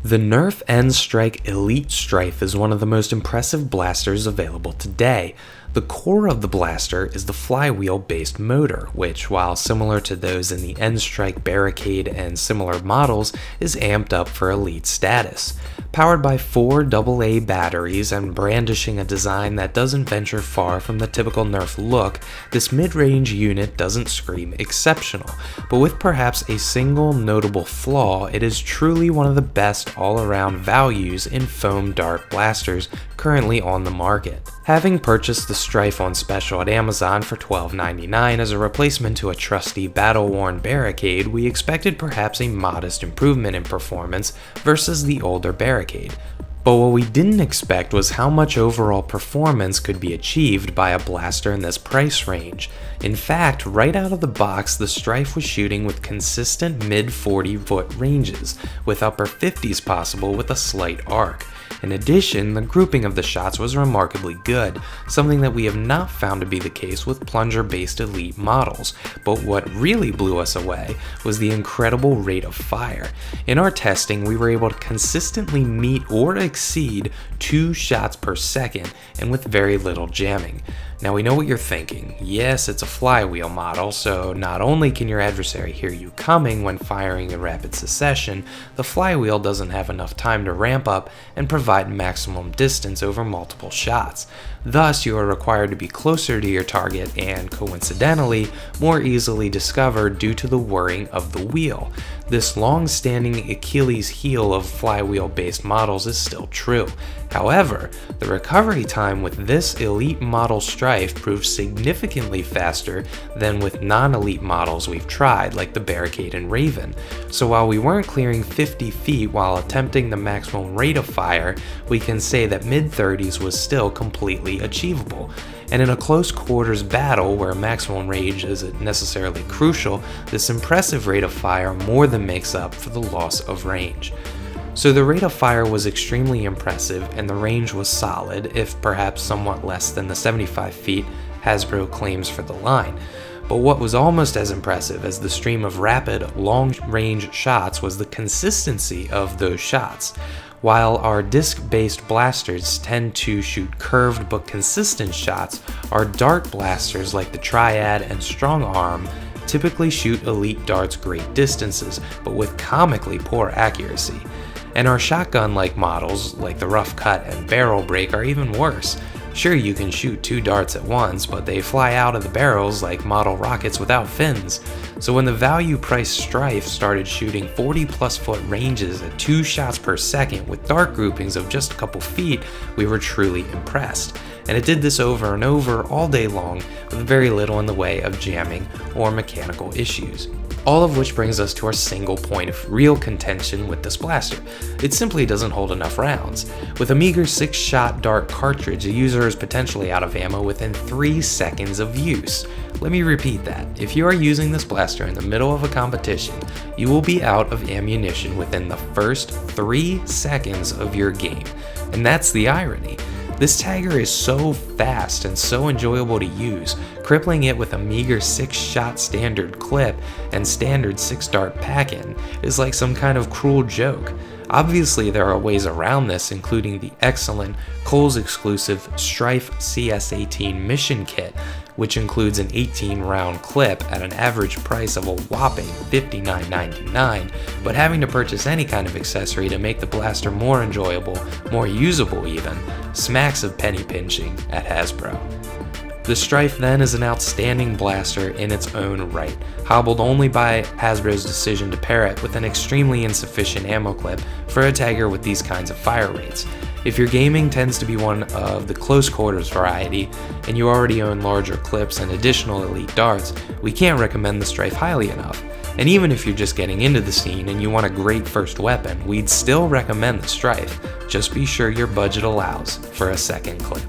The Nerf N-Strike Elite Stryfe is one of the most impressive blasters available today. The core of the blaster is the flywheel-based motor, which, while similar to those in the N-Strike Barricade and similar models, is amped up for elite status. Powered by 4 AA batteries and brandishing a design that doesn't venture far from the typical Nerf look, this mid-range unit doesn't scream exceptional, but with perhaps a single notable flaw, it is truly one of the best all-around values in foam dart blasters currently on the market. Having purchased the Stryfe on special at Amazon for $12.99 as a replacement to a trusty battle-worn Barricade, we expected perhaps a modest improvement in performance versus the older Barricade. But what we didn't expect was how much overall performance could be achieved by a blaster in this price range. In fact, right out of the box, the Stryfe was shooting with consistent mid-40 foot ranges, with upper 50s possible with a slight arc. In addition, the grouping of the shots was remarkably good, something that we have not found to be the case with plunger-based elite models. But what really blew us away was the incredible rate of fire. In our testing, we were able to consistently meet or exceed 2 shots per second, and with very little jamming. Now we know what you're thinking. Yes, it's a flywheel model, so not only can your adversary hear you coming when firing in rapid succession, the flywheel doesn't have enough time to ramp up and provide maximum distance over multiple shots. Thus, you are required to be closer to your target and, coincidentally, more easily discovered due to the whirring of the wheel. This long-standing Achilles heel of flywheel-based models is still true. However, the recovery time with this elite model Stryfe proves significantly faster than with non-elite models we've tried, like the Barricade and Raven. So while we weren't clearing 50 feet while attempting the maximum rate of fire, we can say that mid-30s was still completely achievable. And in a close quarters battle where maximum range isn't necessarily crucial, this impressive rate of fire more than makes up for the loss of range. So the rate of fire was extremely impressive and the range was solid, if perhaps somewhat less than the 75 feet Hasbro claims for the line. But what was almost as impressive as the stream of rapid, long-range shots was the consistency of those shots. While our disc-based blasters tend to shoot curved but consistent shots, our dart blasters like the Triad and Strong Arm typically shoot elite darts great distances, but with comically poor accuracy. And our shotgun-like models, like the Rough Cut and Barrel Break, are even worse. Sure, you can shoot 2 darts at once, but they fly out of the barrels like model rockets without fins. So when the value-priced Stryfe started shooting 40+ foot ranges at 2 shots per second with dart groupings of just a couple feet, we were truly impressed. And it did this over and over all day long with very little in the way of jamming or mechanical issues. All of which brings us to our single point of real contention with this blaster. It simply doesn't hold enough rounds. With a meager 6-shot dart cartridge, a user is potentially out of ammo within 3 seconds of use. Let me repeat that. If you are using this blaster in the middle of a competition, you will be out of ammunition within the first 3 seconds of your game. And that's the irony. This tagger is so fast and so enjoyable to use, crippling it with a meager 6-shot standard clip and standard 6-dart pack-in is like some kind of cruel joke. Obviously there are ways around this, including the excellent Kohl's exclusive Stryfe CS18 Mission Kit, which includes an 18-round clip at an average price of a whopping $59.99, but having to purchase any kind of accessory to make the blaster more enjoyable, more usable even, smacks of penny pinching at Hasbro. The Stryfe then is an outstanding blaster in its own right, hobbled only by Hasbro's decision to pair it with an extremely insufficient ammo clip for a tagger with these kinds of fire rates. If your gaming tends to be one of the close quarters variety, and you already own larger clips and additional elite darts, we can't recommend the Stryfe highly enough. And even if you're just getting into the scene and you want a great first weapon, we'd still recommend the Stryfe. Just be sure your budget allows for a second clip.